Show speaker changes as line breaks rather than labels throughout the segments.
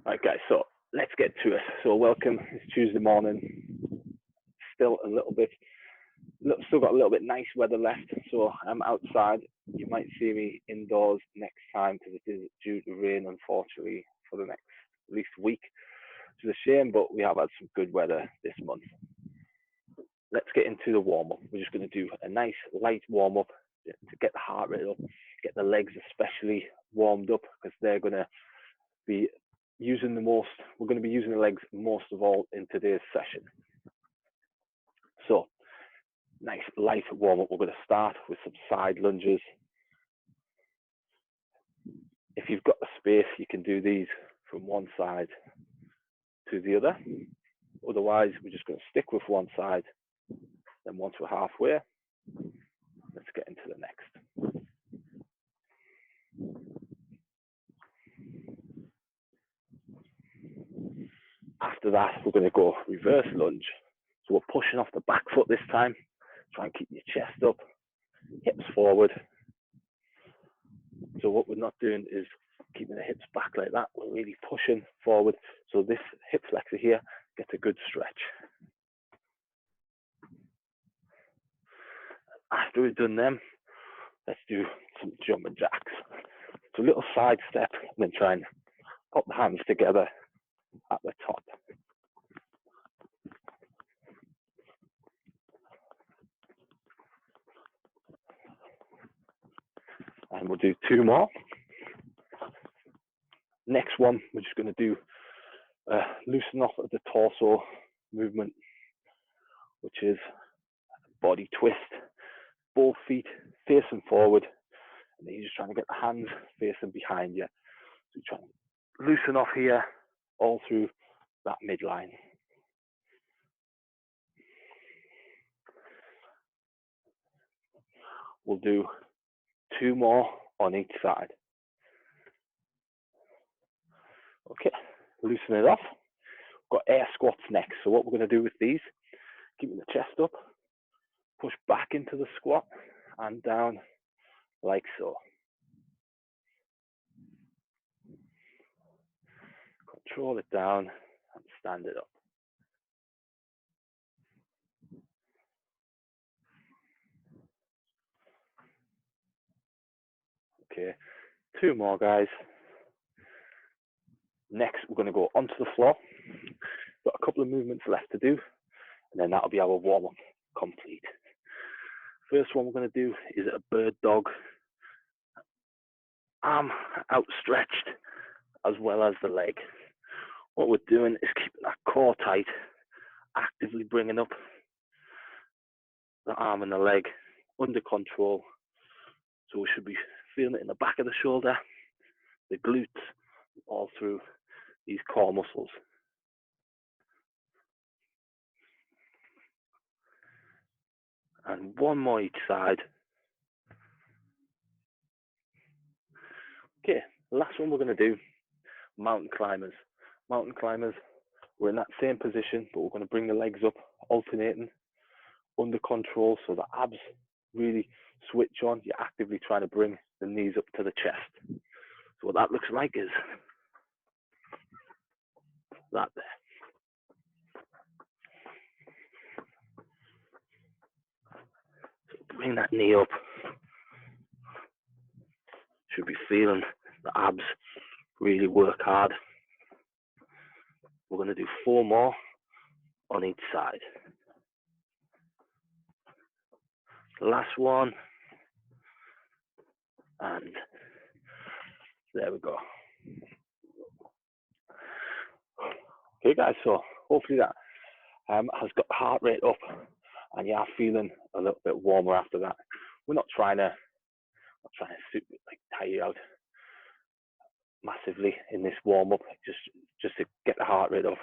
Right, guys, so let's get to it. So welcome, it's Tuesday morning. Still a little bit, still got a little bit nice weather left. So I'm outside. You might see me indoors next time because it is due to rain, unfortunately, for the next at least week. Which is a shame, but we have had some good weather this month. Let's get into the warm-up. We're just going to do a nice light warm-up to get the heart rate up, get the legs especially warmed up because they're going to be using the most. We're going to be using the legs most of all in today's session. So nice light warm up. We're going to start with some side lunges. If you've got the space, you can do these from one side to the other. Otherwise, we're just going to stick with one side. Then once we're halfway, let's get into the next. After that, we're going to go reverse lunge. So we're pushing off the back foot this time. Try and keep your chest up, hips forward. So what we're not doing is keeping the hips back like that. We're really pushing forward. So this hip flexor here gets a good stretch. After we've done them, let's do some jumping jacks. So a little side step and then try and put the hands together at the top. And we'll do two more. Next one, we're just going to do loosen off of the torso movement, which is body twist, both feet facing forward, and then you're just trying to get the hands facing behind you. So you're trying to loosen off here all through that midline. We'll do two more on each side. Okay, loosen it off. We've got air squats next. So what we're going to do with these, keeping the chest up, push back into the squat and down like so. Control it down and stand it up. Okay, two more, guys. Next, we're going to go onto the floor. Got a couple of movements left to do, and then that'll be our warm-up complete. First one we're going to do is a bird dog. Arm outstretched as well as the leg. What we're doing is keeping that core tight, actively bringing up the arm and the leg under control. So we should be feeling it in the back of the shoulder, the glutes, all through these core muscles. And one more each side. Okay, the last one we're going to do, mountain climbers. Mountain climbers, we're in that same position, but we're going to bring the legs up, alternating, under control, so the abs really switch on. You're actively trying to bring the knees up to the chest. So what that looks like is that there. So bring that knee up. Should be feeling the abs really work hard. We're going to do four more on each side. Last one. And there we go. Okay, guys, so hopefully that has got the heart rate up and you are feeling a little bit warmer after that. We're not trying to tire you out massively in this warm-up, just to get the heart rate up,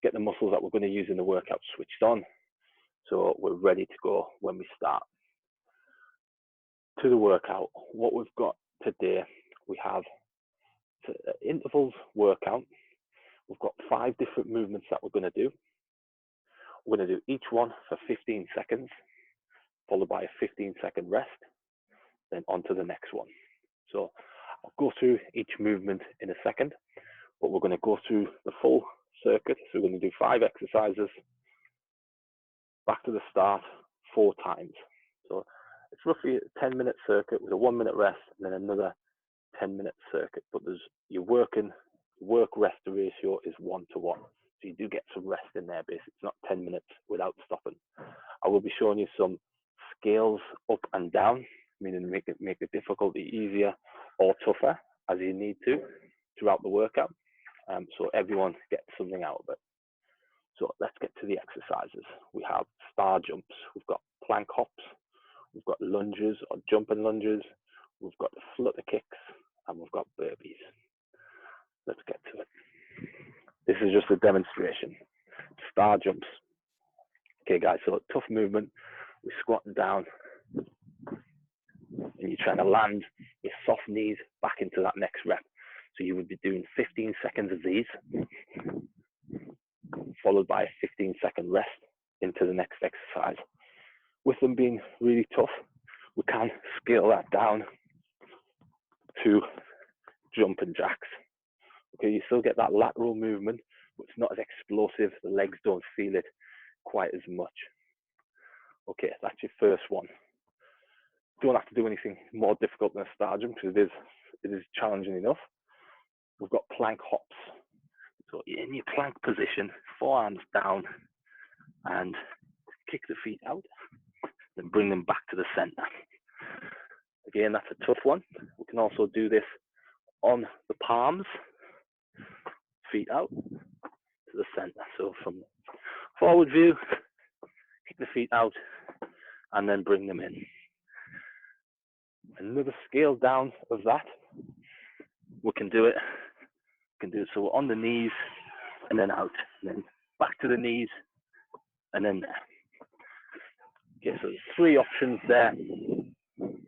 get the muscles that we're going to use in the workout switched on, so we're ready to go when we start. To the workout, what we've got today, we have intervals workout. We've got 5 different movements that we're going to do. We're going to do each one for 15 seconds, followed by a 15-second rest, then on to the next one. So I'll go through each movement in a second. but we're going to go through the full circuit. So we're going to do 5 exercises, back to the start 4 times. So it's roughly a 10-minute circuit with a 1-minute rest and then another 10-minute circuit. But there's your work rest ratio is 1 to 1. So you do get some rest in there. Basically, it's not 10 minutes without stopping. I will be showing you some scales up and down, meaning make the difficulty easier or tougher as you need to throughout the workout. So everyone gets something out of it. So let's get to the exercises. We have star jumps, we've got plank hops, we've got lunges or jumping lunges, we've got flutter kicks, and we've got burpees. Let's get to it. This is just a demonstration. Star jumps. Okay, guys, so tough movement. We're squatting down, and you're trying to land your soft knees back into that next rep. So you would be doing 15 seconds of these, followed by a 15-second rest into the next exercise. With them being really tough, we can scale that down to jumping jacks. Okay, you still get that lateral movement, but it's not as explosive. The legs don't feel it quite as much. Okay, that's your first one. Don't have to do anything more difficult than a star jump because it is challenging enough. We've got plank hops. So you're in your plank position, forearms down, and kick the feet out, then bring them back to the center. Again, that's a tough one. We can also do this on the palms, feet out to the center. So from forward view, kick the feet out, and then bring them in. Another scale down of that. We can do it. So on the knees, and then out, and then back to the knees, and then there. Okay, so there's 3 options there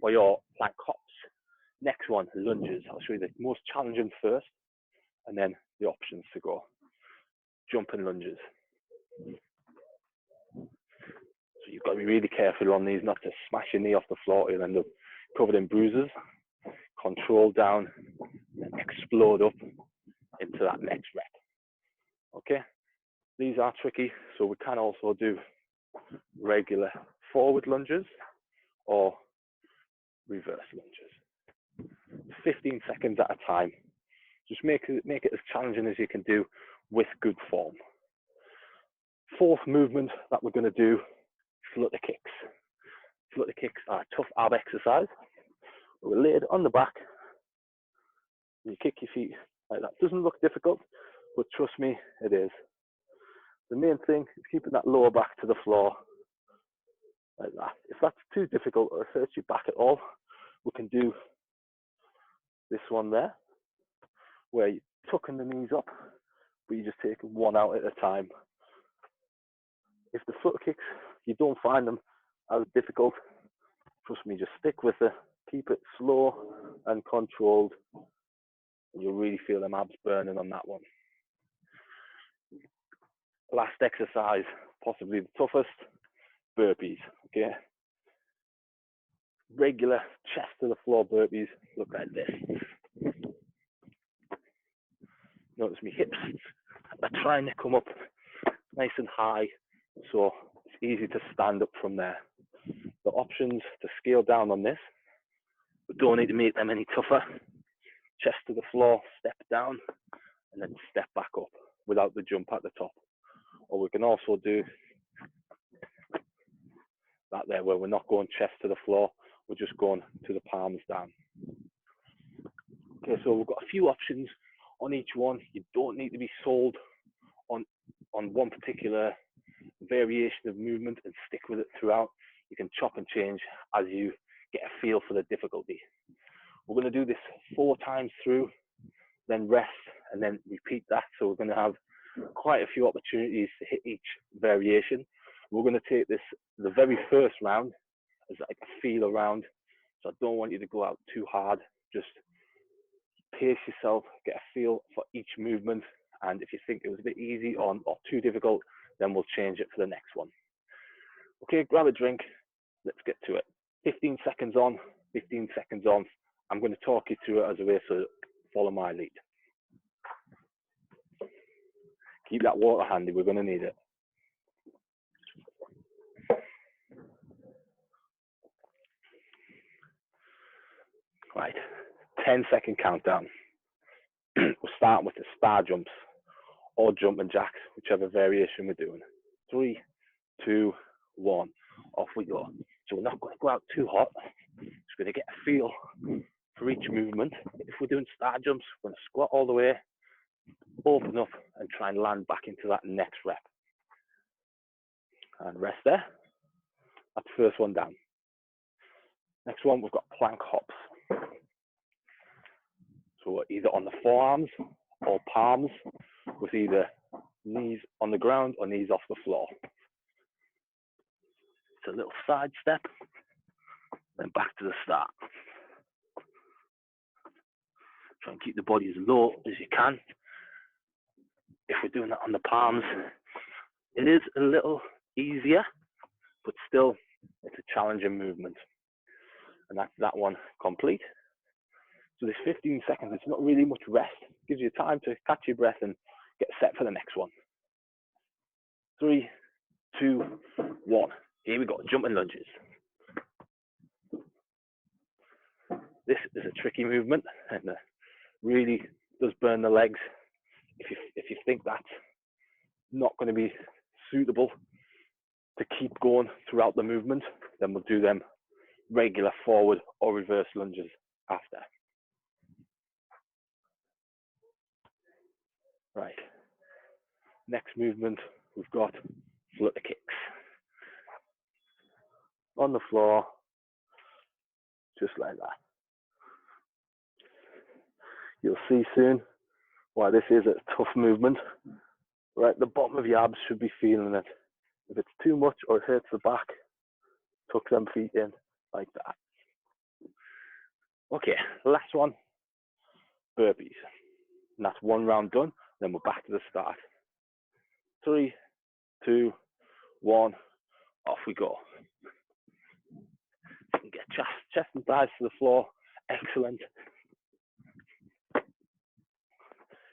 for your plank hops. Next one, lunges. I'll show you the most challenging first, and then the options to go. Jumping lunges. So you've got to be really careful on these, not to smash your knee off the floor. You'll end up covered in bruises. Control down, and then explode up into that next rep. Okay, these are tricky, so we can also do regular forward lunges or reverse lunges. 15 seconds at a time. Just make it as challenging as you can do with good form. 4th movement that we're going to do, flutter kicks. Flutter kicks are a tough ab exercise. We're laid on the back. You kick your feet like that. Doesn't look difficult, but trust me, it is. The main thing is keeping that lower back to the floor like that. If that's too difficult or it hurts your back at all, we can do this one there, where you're tucking the knees up, but you just take one out at a time. If the flutter kicks, you don't find them as difficult, trust me, just stick with it. Keep it slow and controlled, and you'll really feel them abs burning on that one. Last exercise, possibly the toughest, burpees. Okay, regular chest to the floor burpees look like this. Notice my hips are trying to come up nice and high, so it's easy to stand up from there. The options to scale down on this, we don't need to make them any tougher. Chest to the floor, step down, and then step back up without the jump at the top. Or we can also do that there, where we're not going chest to the floor, we're just going to the palms down. Okay, so we've got a few options on each one. You don't need to be sold on one particular variation of movement and stick with it throughout. You can chop and change as you get a feel for the difficulty. We're going to do this 4 times through, then rest, and then repeat that. So we're going to have quite a few opportunities to hit each variation. We're going to take this, the very first round, as like a feel around. So I don't want you to go out too hard. Just pace yourself, get a feel for each movement. And if you think it was a bit easy or too difficult, then we'll change it for the next one. Okay, grab a drink. Let's get to it. 15 seconds on, 15 seconds on. I'm going to talk you through it as a way, so follow my lead. keep that water handy, we're going to need it. Right, 10-second countdown. We'll start with the star jumps or jumping jacks, whichever variation we're doing. 3, 2, 1, off we go. So we're not going to go out too hot. Just going to get a feel for each movement. If we're doing star jumps, we're going to squat all the way, open up, and try and land back into that next rep. And rest there. That's the first one down. Next one, we've got plank hops. So we're either on the forearms or palms, with either knees on the ground or knees off the floor. It's a little side step, then back to the start. Try and keep the body as low as you can. If we're doing that on the palms, it is a little easier, but still, it's a challenging movement. And that's that one complete. So this 15 seconds, it's not really much rest. It gives you time to catch your breath and get set for the next one. 3, 2, 1. Here we go, jumping lunges. This is a tricky movement and really does burn the legs. If you think that's not going to be suitable to keep going throughout the movement, then we'll do them regular forward or reverse lunges after. Right. Next movement, we've got flutter kicks. On the floor, just like that. You'll see soon why this is a tough movement. Right, the bottom of your abs should be feeling it. If it's too much or it hurts the back, tuck them feet in like that. Okay, last one, burpees. And that's one round done, then we're back to the start. 3, 2, 1, off we go. Get chest and thighs to the floor, excellent. If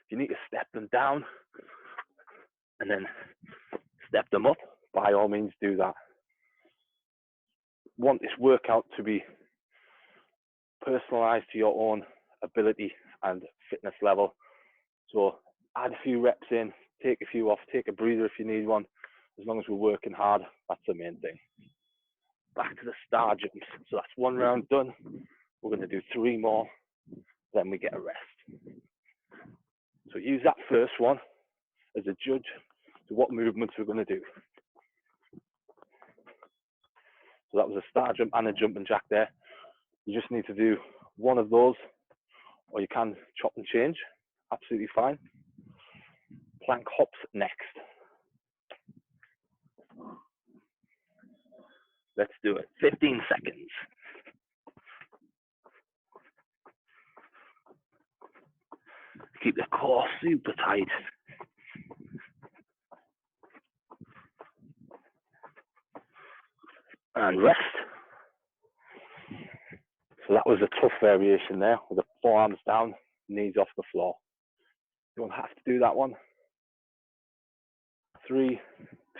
you need to step them down and then step them up, by all means do that. Want this workout to be personalized to your own ability and fitness level. So add a few reps in, take a few off, take a breather if you need one. As long as we're working hard, that's the main thing. Back to the star jumps. So that's one round done. We're going to do 3 more, then we get a rest. So use that first one as a judge to what movements we're going to do. So that was a star jump and a jumping jack there. You just need to do one of those, or you can chop and change, absolutely fine. Plank hops next. Let's do it, 15 seconds. Keep the core super tight. And rest. So that was a tough variation there, with the forearms down, knees off the floor. You don't have to do that one. 3,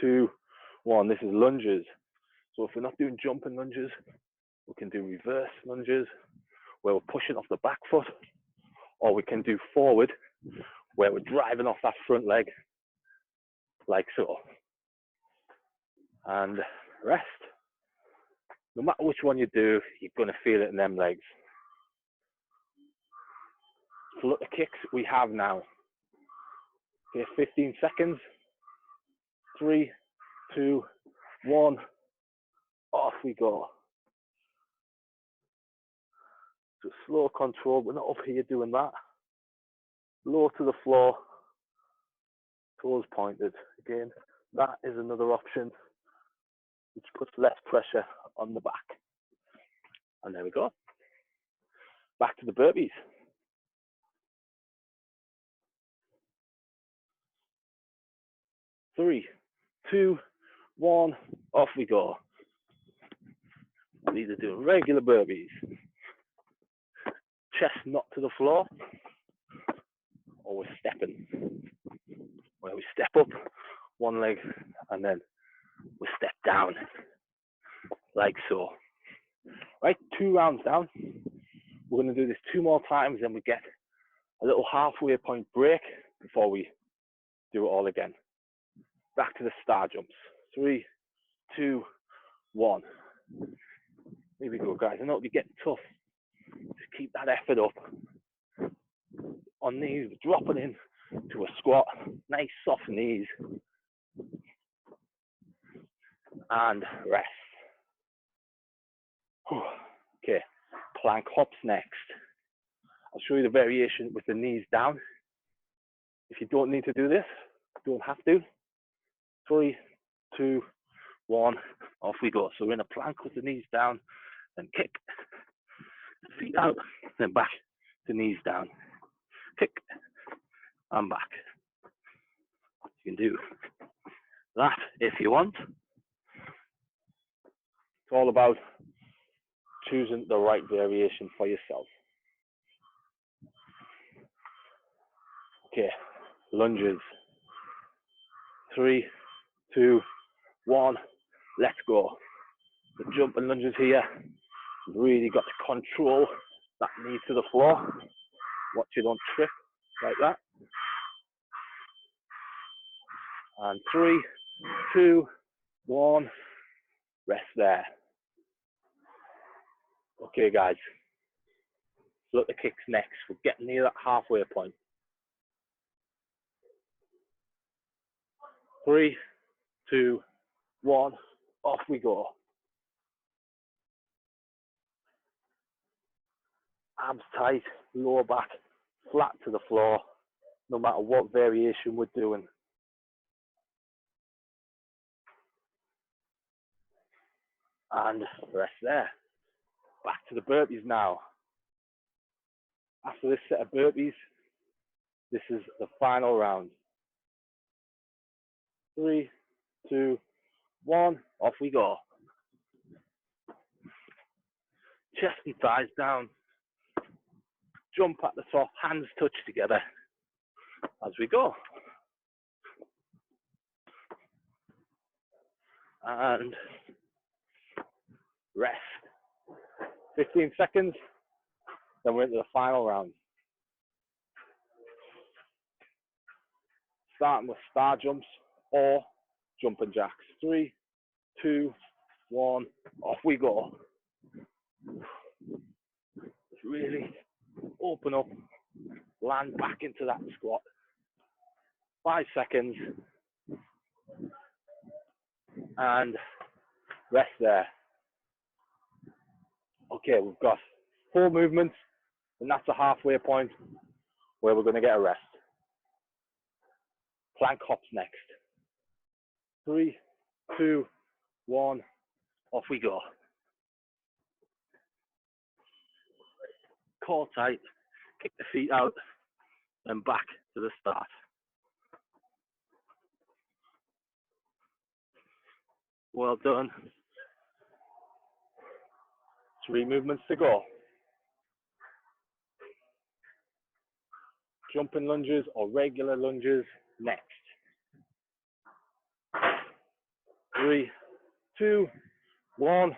2, 1. This is lunges. So if we're not doing jumping lunges, we can do reverse lunges, where we're pushing off the back foot, or we can do forward, where we're driving off that front leg, like so. And rest. No matter which one you do, you're going to feel it in them legs. Flutter kicks we have now. Okay, 15 seconds. 3, 2, 1. Off we go. Just slow control. We're not up here doing that. Low to the floor. Toes pointed. Again, that is another option, which puts less pressure on the back. And there we go. Back to the burpees. 3, 2, 1, off we go. These are doing regular burpees. Chest not to the floor, or we're stepping. where we step up one leg and then we step down like so. Right, 2 rounds down. We're going to do this 2 more times, then we get a little halfway point break before we do it all again. Back to the star jumps. 3, 2, 1. Here we go, guys. I know it'll be getting tough. Just keep that effort up. On knees, dropping in to a squat. Nice soft knees. And rest. Okay, plank hops next. I'll show you the variation with the knees down. If you don't need to do this, don't have to. 3, 2, 1, off we go. So we're in a plank with the knees down, then kick, feet out, then back, the knees down, kick, and back. You can do that if you want. It's all about choosing the right variation for yourself. Okay, lunges. 3, 2, 1, let's go. The jumping lunges here. You've really got to control that knee to the floor. Watch you don't trip like that. And 3, 2, 1, rest there. Okay, guys. Look, the kicks next. We're getting near that halfway point. 3, 2, 1, off we go. Abs tight, lower back flat to the floor, no matter what variation we're doing. And rest there. Back to the burpees now. After this set of burpees, this is the final round. 3, 2, 1, off we go. Chest and thighs down. Jump at the top, hands touch together as we go. And rest. 15 seconds, then we're into the final round. Starting with star jumps or jumping jacks. 3, 2, 1, off we go. Just really open up, land back into that squat. 5 seconds, and rest there. Okay, we've got 4 movements, and that's a halfway point where we're going to get a rest. Plank hops next. 3, 2, 1, off we go. Core tight, kick the feet out, then back to the start. Well done. 3 movements to go. Jumping lunges or regular lunges next. 3, 2, 1.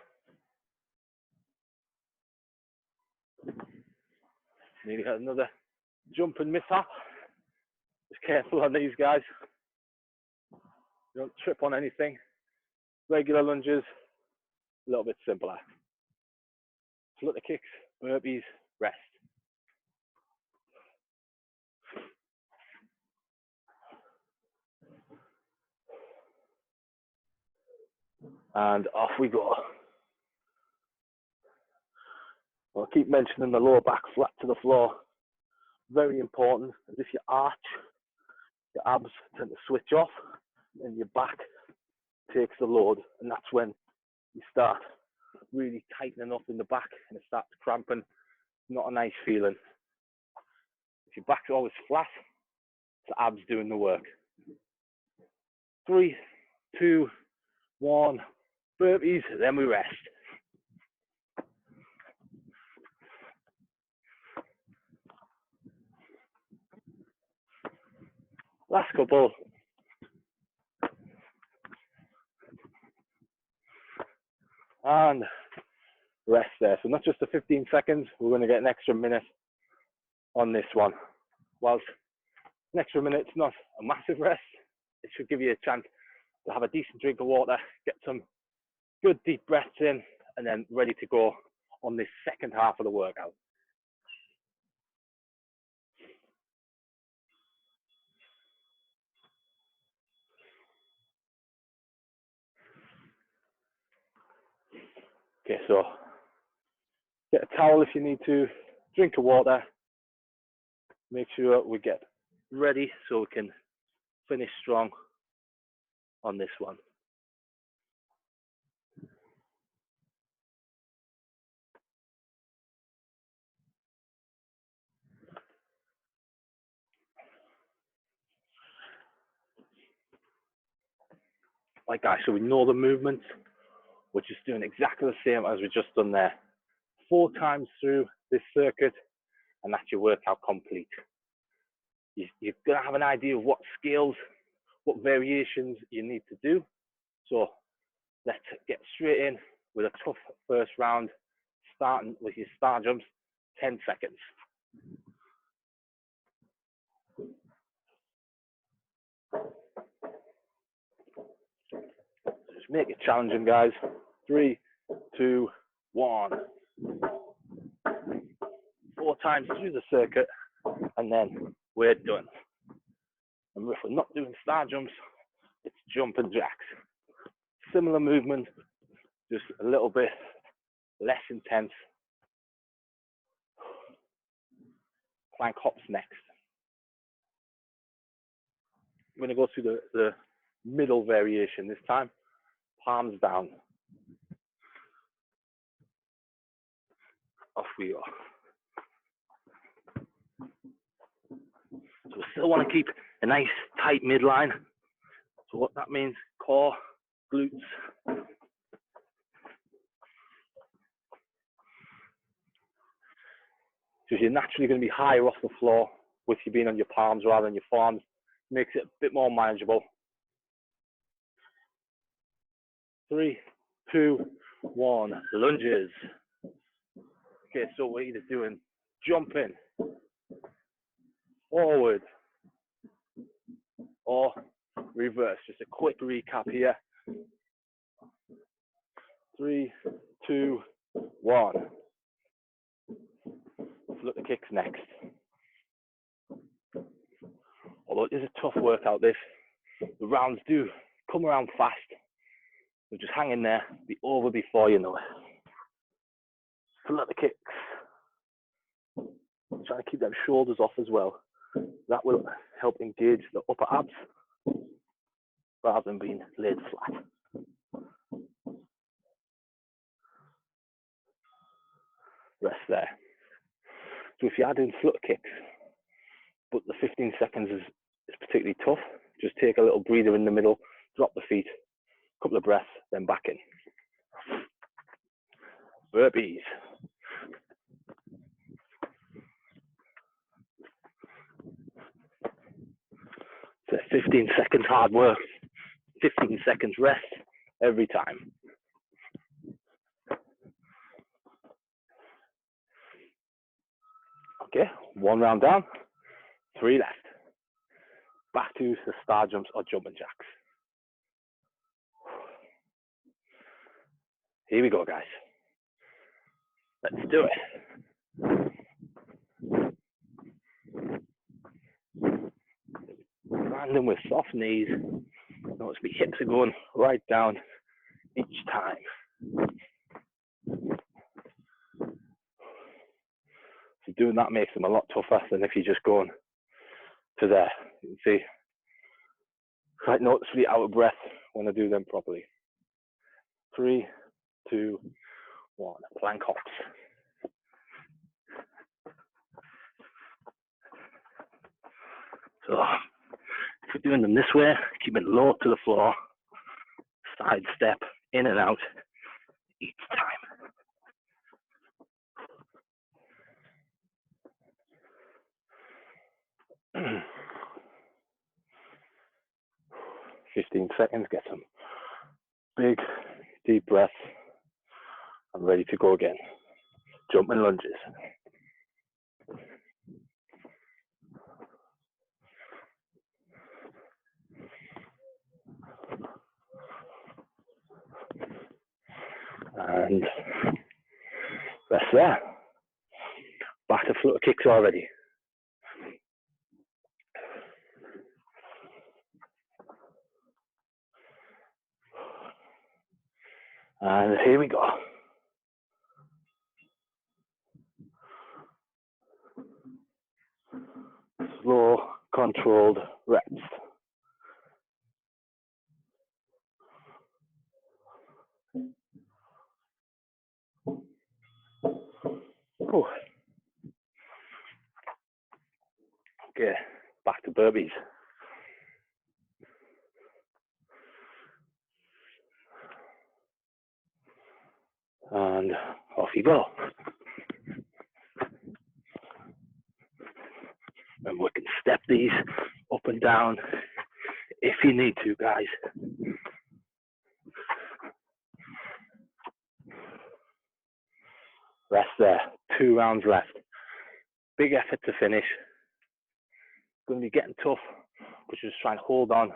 Nearly had another jumping mishap. Just careful on these guys. Don't trip on anything. Regular lunges, a little bit simpler. Flutter kicks, burpees, rest. And off we go. I'll keep mentioning the lower back flat to the floor. Very important, as if you arch, your abs tend to switch off and your back takes the load, and that's when you start really tightening up in the back and it starts cramping. Not a nice feeling. If your back's always flat, it's the abs doing the work. 3, 2, 1, burpees, then we rest. Last couple. and rest there. So not just the 15 seconds, we're going to get an extra minute on this one. Whilst an extra minute's not a massive rest, it should give you a chance to have a decent drink of water, get some good deep breaths in, and then ready to go on this second half of the workout. Okay, so get a towel if you need to, drink of water, make sure we get ready so we can finish strong on this one. Right guys, so we know the movements, we're just doing exactly the same as we just done there. 4 times through this circuit, and that's your workout complete. You're going to have an idea of what scales, what variations you need to do. So let's get straight in with a tough first round, starting with your star jumps, 10 seconds. Just make it challenging, guys. 3, 2, 1. 4 times through the circuit, and then we're done. And if we're not doing star jumps, it's jumping jacks. Similar movement, just a little bit less intense. Plank hops next. I'm going to go through the middle variation this time. Palms down. Off we go. So we still want to keep a nice tight midline. So what that means, core, glutes. So you're naturally going to be higher off the floor with you being on your palms rather than your forearms. Makes it a bit more manageable. 3, 2, 1, lunges. Okay, so we're either doing jumping, forward, or reverse. Just a quick recap here. 3, 2, 1. Flip the kicks next. Although it is a tough workout, this, the rounds do come around fast. So just hang in there, be over before you know it. Flip the kicks. Try to keep them shoulders off as well. That will help engage the upper abs rather than being laid flat. Rest there. So if you're adding flutter kicks, but the 15 seconds is particularly tough, just take a little breather in the middle, drop the feet, a couple of breaths, then back in. Burpees. So 15 seconds hard work, 15 seconds rest every time. Okay, 1 round down, 3 left. Back to the star jumps or jumping jacks. Here we go, guys. Let's do it. Landing with soft knees. Notice my hips are going right down each time. So doing that makes them a lot tougher than if you're just going to there. You can see, quite noticeably out of breath when I do them properly. 3, 2, 1. Plank hops. So if we're doing them this way, keep it low to the floor, side step in and out each time. 15 seconds, get some big, deep breaths. I'm ready to go again. Jumping lunges. And that's there. Back to flutter kicks already. And here we go. Slow, controlled reps. Ooh. Okay, back to burpees. And off you go. And we can step these up and down if you need to, guys. Rest there. 2 rounds left. Big effort to finish. Going to be getting tough, but just try and hold on.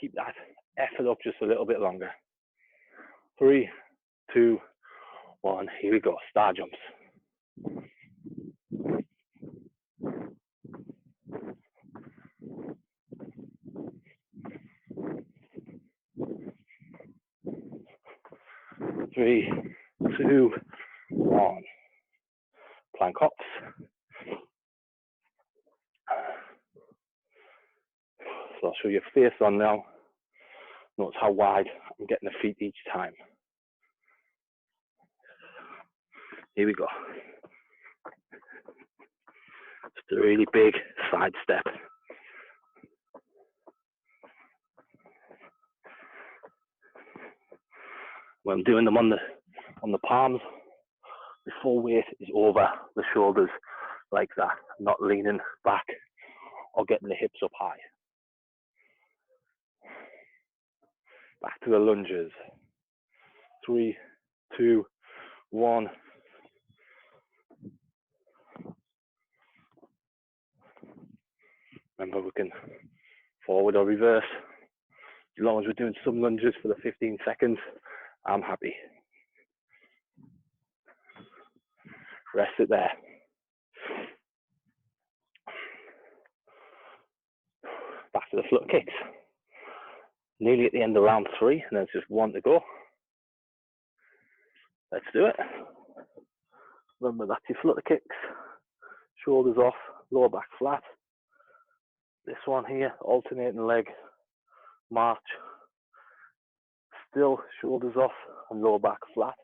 Keep that effort up just a little bit longer. 3, 2, 1. Here we go. Star jumps. Three, 2, 1. Plank hops. So I'll show you face on now. Notice how wide I'm getting the feet each time. Here we go. Just a really big side step. When I'm doing them on the palms, the full weight is over the shoulders like that, not leaning back or getting the hips up high. Back to the lunges. 3, 2, 1. Remember, we can forward or reverse. As long as we're doing some lunges for the 15 seconds, I'm happy. Rest it there. Back to the flutter kicks. Nearly at the end of round 3, and there's just 1 to go. Let's do it. Remember, that's your flutter kicks. Shoulders off, lower back flat. This one here, alternating leg march. Still shoulders off and lower back flat.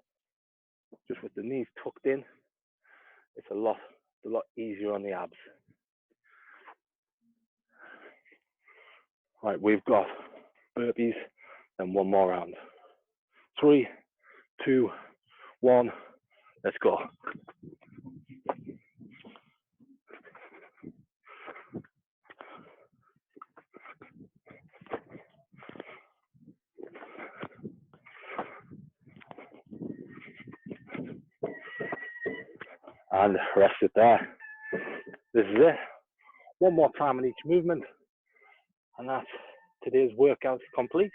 Just with the knees tucked in, it's a lot easier on the abs. Right, we've got burpees and 1 more round. 3, 2, 1, let's go. And rest it there. This is it. 1 more time on each movement, and that's today's workout complete.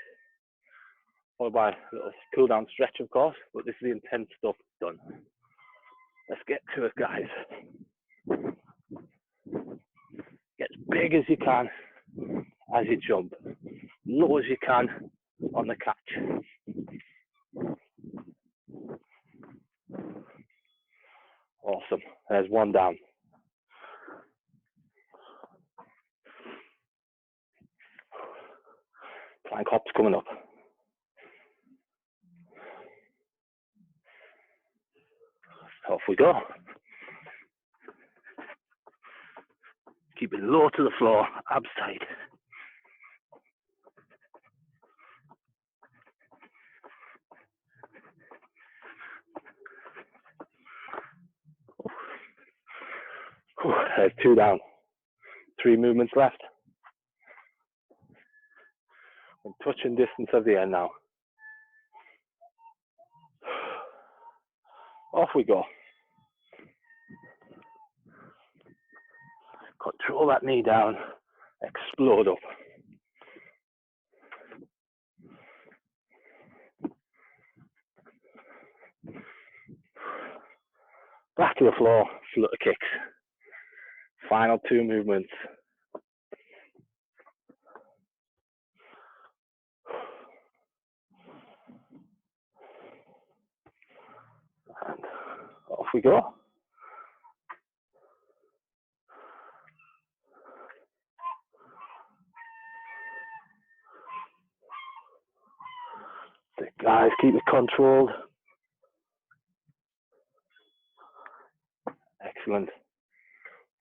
Followed by a little cool down stretch, of course, but this is the intense stuff done. Let's get to it, guys. Get as big as you can as you jump, low as you can on the catch. Awesome. There's 1 down. Plank hops coming up. Off we go. Keep it low to the floor, abs tight. There's 2 down. 3 movements left. I'm touching distance of the end now. Off we go. Control that knee down, explode up. Back to the floor, flutter kicks. Final 2 movements. And off we go. Guys, keep it controlled. Excellent.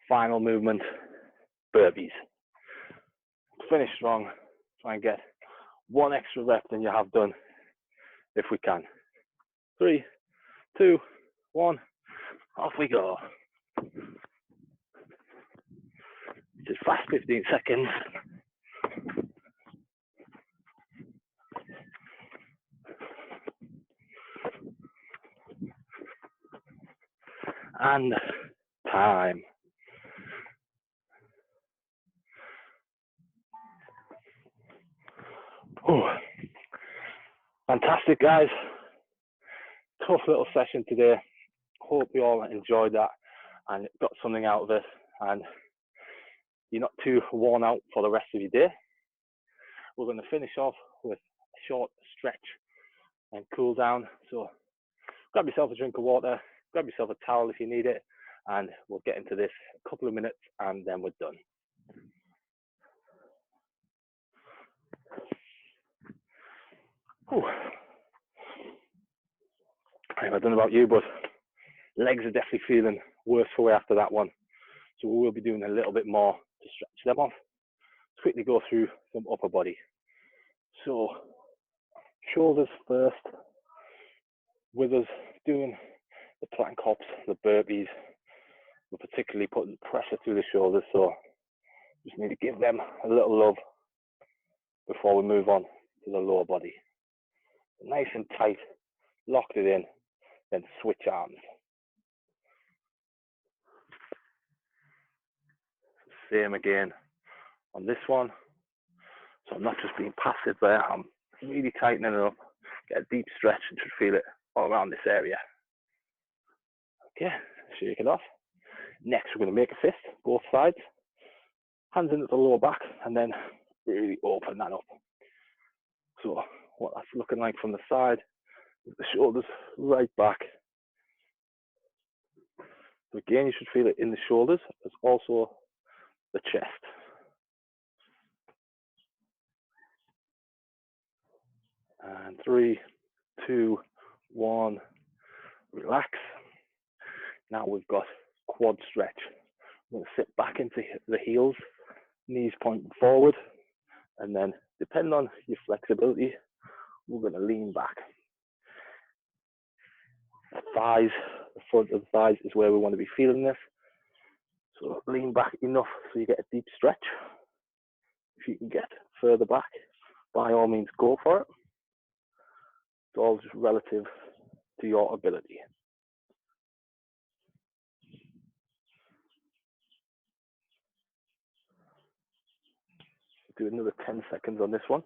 Final movement, burpees. Finish strong. Try and get 1 extra rep than you have done, if we can. 3, 2, 1, off we go. Just fast 15 seconds. And time. Ooh. Fantastic, guys. Tough little session today. Hope you all enjoyed that and got something out of it, and you're not too worn out for the rest of your day. We're going to finish off with a short stretch and cool down. So grab yourself a drink of water, grab yourself a towel if you need it, and we'll get into this in a couple of minutes and then we're done. Whew. I don't know about you, but legs are definitely feeling worse for you after that one. So we will be doing a little bit more to stretch them off. Let's quickly go through some upper body. So shoulders first, with us doing the plank hops, the burpees. We're particularly putting pressure through the shoulders, so just need to give them a little love before we move on to the lower body. Nice and tight, locked it in, then switch arms. Same again on this one. So I'm not just being passive there, I'm really tightening it up, get a deep stretch and should feel it all around this area. Okay, shake it off. Next, we're going to make a fist, both sides, hands into the lower back, and then really open that up. So what that's looking like from the side, the shoulders right back. So again, you should feel it in the shoulders, as also the chest. And 3, 2, 1, relax. Now we've got quad stretch. I'm going to sit back into the heels, knees pointing forward, and then depending on your flexibility, we're going to lean back. The thighs, the front of the thighs is where we want to be feeling this. So lean back enough so you get a deep stretch. If you can get further back, by all means go for it. It's all just relative to your ability. Do another 10 seconds on this one.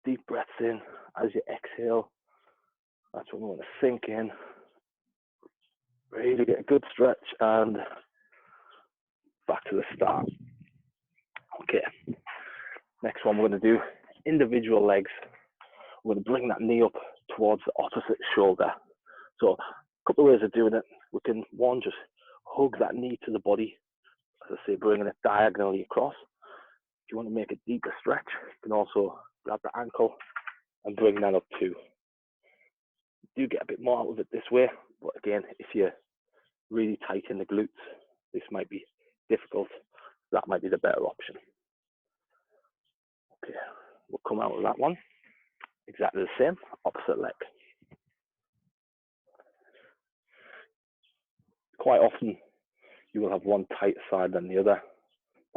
Deep breaths in as you exhale. That's when we want to sink in. Really get a good stretch and back to the start. Okay. Next one we're going to do individual legs. We're going to bring that knee up towards the opposite shoulder. So a couple of ways of doing it. We can, one, just hug that knee to the body, as I say, bringing it diagonally across. If you want to make a deeper stretch, you can also grab the ankle and bring that up too. You do get a bit more out of it this way, but again, if you're really tight in the glutes, this might be difficult. That might be the better option. Okay, we'll come out of that one. Exactly the same, opposite leg. Quite often, you will have one tighter side than the other.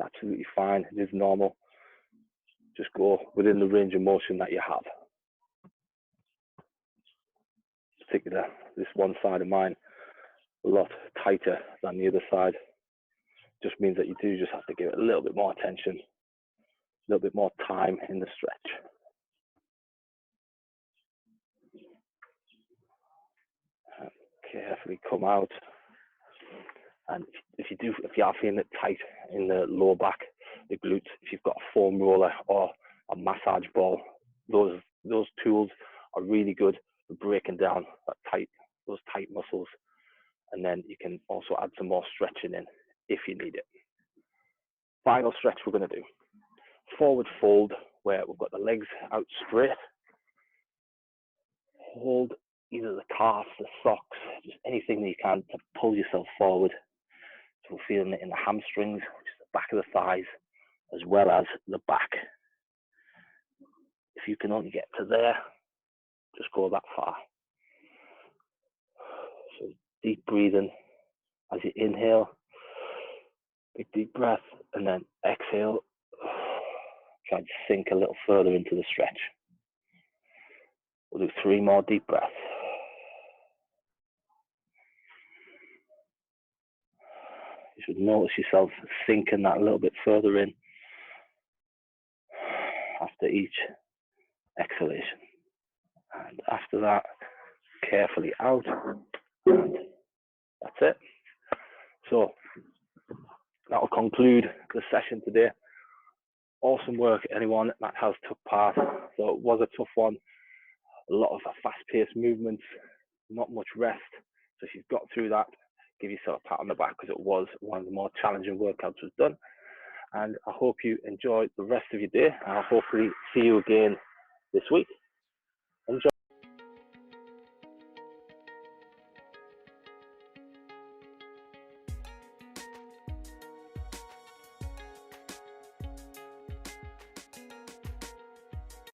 Absolutely fine, it is normal. Just go within the range of motion that you have. particular, this one side of mine, a lot tighter than the other side. Just means that you do just have to give it a little bit more attention, a little bit more time in the stretch. And carefully come out. And if you are feeling it tight in the lower back, the glutes, if you've got a foam roller or a massage ball, those tools are really good for breaking down those tight muscles. And then you can also add some more stretching in if you need it. Final stretch we're going to do. Forward fold, where we've got the legs out straight. Hold either the calves, the socks, just anything that you can to pull yourself forward. So we're feeling it in the hamstrings, which is the back of the thighs, as well as the back. If you can only get to there, just go that far. So deep breathing as you inhale, big deep breath, and then exhale. Try to sink a little further into the stretch. We'll do 3 more deep breaths. You should notice yourself sinking that a little bit further in after each exhalation. And after that, carefully out. And that's it. So that will conclude the session today. Awesome work, anyone that has took part. So it was a tough one. A lot of fast-paced movements, not much rest. So if you've got through that, give yourself a pat on the back, because it was one of the more challenging workouts we've done. And I hope you enjoy the rest of your day. I'll hopefully see you again this week.